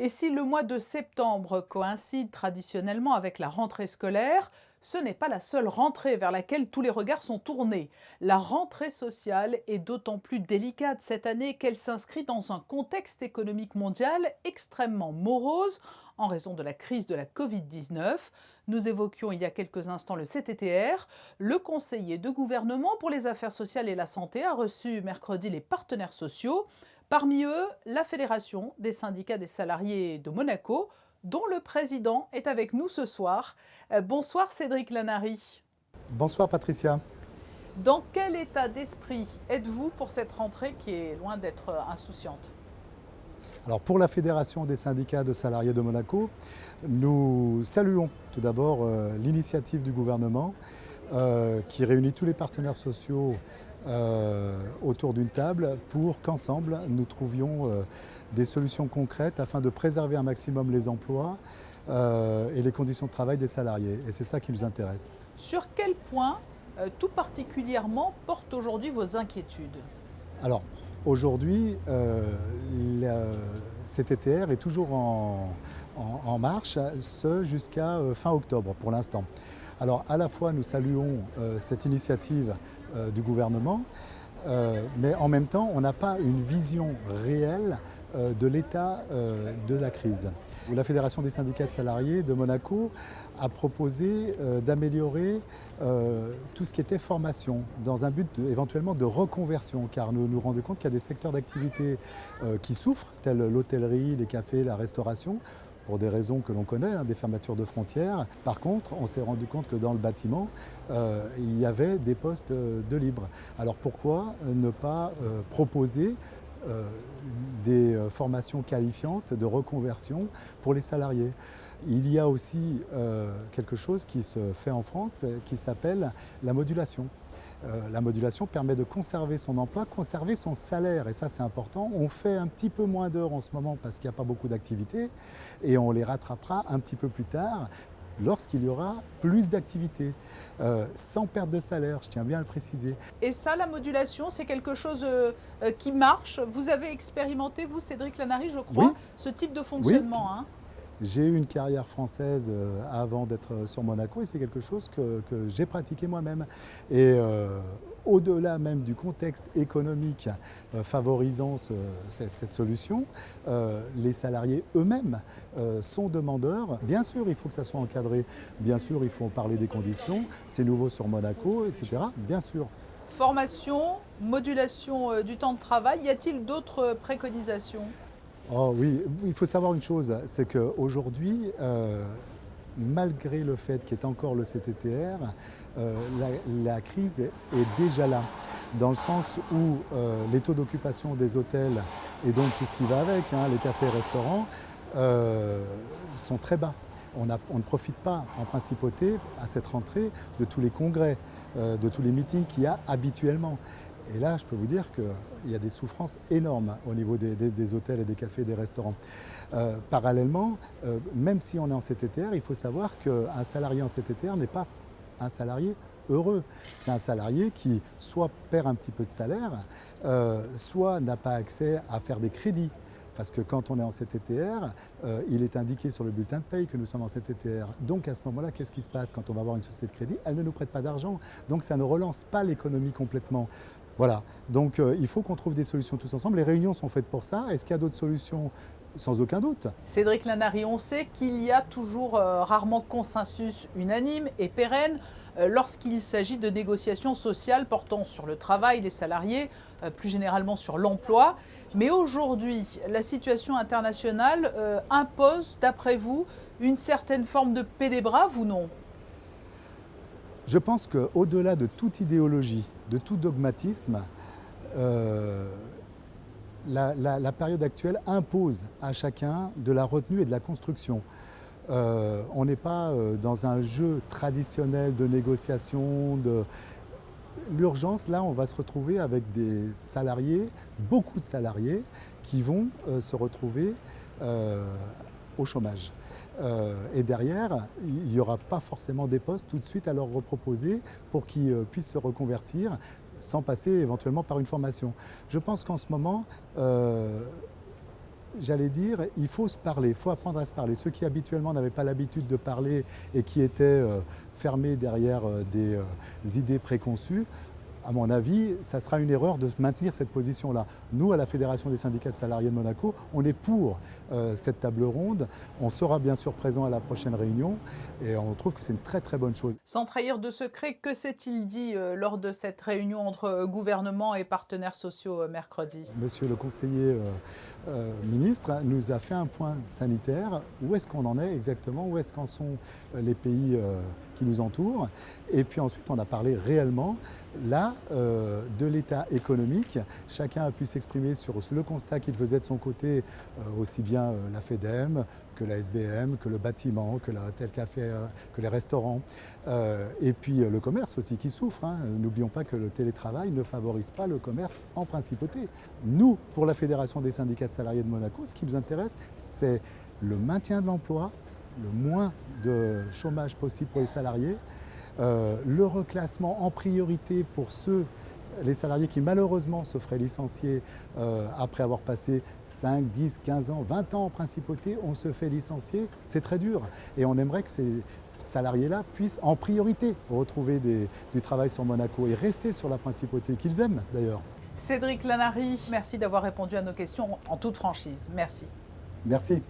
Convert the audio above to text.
Et si le mois de septembre coïncide traditionnellement avec la rentrée scolaire, ce n'est pas la seule rentrée vers laquelle tous les regards sont tournés. La rentrée sociale est d'autant plus délicate cette année qu'elle s'inscrit dans un contexte économique mondial extrêmement morose en raison de la crise de la Covid-19. Nous évoquions il y a quelques instants le CTTR. Le conseiller de gouvernement pour les affaires sociales et la santé a reçu mercredi les partenaires sociaux. Parmi eux, la Fédération des syndicats des salariés de Monaco, dont le président est avec nous ce soir. Bonsoir Cédric Lanary. Bonsoir Patricia. Dans quel état d'esprit êtes-vous pour cette rentrée qui est loin d'être insouciante? Alors pour la Fédération des syndicats de salariés de Monaco, nous saluons tout d'abord l'initiative du gouvernement qui réunit tous les partenaires sociaux autour d'une table pour qu'ensemble nous trouvions des solutions concrètes afin de préserver un maximum les emplois et les conditions de travail des salariés. Et c'est ça qui nous intéresse. Sur quel point tout particulièrement portent aujourd'hui vos inquiétudes? Alors aujourd'hui, le CTTR est toujours en marche, ce jusqu'à fin octobre pour l'instant. Alors à la fois nous saluons cette initiative du gouvernement, mais en même temps on n'a pas une vision réelle de l'état de la crise. La Fédération des syndicats de salariés de Monaco a proposé d'améliorer tout ce qui était formation dans un but éventuellement de reconversion, car nous nous rendons compte qu'il y a des secteurs d'activité qui souffrent, tels l'hôtellerie, les cafés, la restauration, pour des raisons que l'on connaît, des fermetures de frontières. Par contre, on s'est rendu compte que dans le bâtiment, il y avait des postes de libres. Alors pourquoi ne pas proposer des formations qualifiantes de reconversion pour les salariés? Il y a aussi quelque chose qui se fait en France qui s'appelle la modulation. La modulation permet de conserver son emploi, conserver son salaire, et ça c'est important. On fait un petit peu moins d'heures en ce moment parce qu'il n'y a pas beaucoup d'activités, et on les rattrapera un petit peu plus tard lorsqu'il y aura plus d'activités, sans perte de salaire, je tiens bien à le préciser. Et ça, la modulation, c'est quelque chose qui marche. Vous avez expérimenté, vous, Cédric Lanary, je crois, Oui, ce type de oui. fonctionnement, hein. J'ai eu une carrière française avant d'être sur Monaco, et c'est quelque chose que j'ai pratiqué moi-même. Et au-delà même du contexte économique favorisant cette solution, les salariés eux-mêmes sont demandeurs. Bien sûr, il faut que ça soit encadré. Bien sûr, il faut parler des conditions. C'est nouveau sur Monaco, etc. Bien sûr. Formation, modulation du temps de travail, y a-t-il d'autres préconisations? Oh oui, il faut savoir une chose, c'est qu'aujourd'hui, malgré le fait qu'il y ait encore le CTTR, la crise est déjà là, dans le sens où les taux d'occupation des hôtels et donc tout ce qui va avec, les cafés et restaurants, sont très bas. On ne profite pas en principauté à cette rentrée de tous les congrès, de tous les meetings qu'il y a habituellement. Et là, je peux vous dire qu'il y a des souffrances énormes au niveau des hôtels et des cafés et des restaurants. Parallèlement, même si on est en CTTR, il faut savoir qu'un salarié en CTTR n'est pas un salarié heureux. C'est un salarié qui soit perd un petit peu de salaire, soit n'a pas accès à faire des crédits. Parce que quand on est en CTTR, il est indiqué sur le bulletin de paye que nous sommes en CTTR. Donc à ce moment-là, qu'est-ce qui se passe quand on va avoir une société de crédit? Elle ne nous prête pas d'argent. Donc ça ne relance pas l'économie complètement. Voilà, donc il faut qu'on trouve des solutions tous ensemble. Les réunions sont faites pour ça. Est-ce qu'il y a d'autres solutions? Sans aucun doute. Cédric Lanary, on sait qu'il y a toujours rarement consensus unanime et pérenne lorsqu'il s'agit de négociations sociales portant sur le travail, les salariés, plus généralement sur l'emploi. Mais aujourd'hui, la situation internationale impose, d'après vous, une certaine forme de paix des braves ou non? Je pense qu'au-delà de toute idéologie, de tout dogmatisme, la période actuelle impose à chacun de la retenue et de la construction. On n'est pas dans un jeu traditionnel de négociation. L'urgence, là, on va se retrouver avec des salariés, beaucoup de salariés, qui vont se retrouver au chômage. Et derrière, il n'y aura pas forcément des postes tout de suite à leur reproposer pour qu'ils puissent se reconvertir sans passer éventuellement par une formation. Je pense qu'en ce moment, j'allais dire, il faut se parler, il faut apprendre à se parler. Ceux qui habituellement n'avaient pas l'habitude de parler et qui étaient fermés derrière des idées préconçues, à mon avis, ça sera une erreur de maintenir cette position-là. Nous, à la Fédération des syndicats de salariés de Monaco, on est pour cette table ronde. On sera bien sûr présent à la prochaine réunion et on trouve que c'est une très très bonne chose. Sans trahir de secret, que s'est-il dit lors de cette réunion entre gouvernement et partenaires sociaux mercredi? Monsieur le conseiller ministre nous a fait un point sanitaire. Où est-ce qu'on en est exactement? Où est-ce qu'en sont les pays qui nous entourent? Et puis ensuite, on a parlé réellement, là, de l'état économique. Chacun a pu s'exprimer sur le constat qu'il faisait de son côté, aussi bien la FEDEM que la SBM, que le bâtiment, que l'hôtel café, que les restaurants. Et puis le commerce aussi qui souffre, hein. N'oublions pas que le télétravail ne favorise pas le commerce en principauté. Nous, pour la Fédération des syndicats de salariés de Monaco, ce qui nous intéresse, c'est le maintien de l'emploi, le moins de chômage possible pour les salariés, le reclassement en priorité pour les salariés qui malheureusement se feraient licencier après avoir passé 5, 10, 15 ans, 20 ans en principauté, on se fait licencier, c'est très dur. Et on aimerait que ces salariés-là puissent en priorité retrouver du travail sur Monaco et rester sur la principauté, qu'ils aiment d'ailleurs. Cédric Lanary, merci d'avoir répondu à nos questions en toute franchise. Merci. Merci.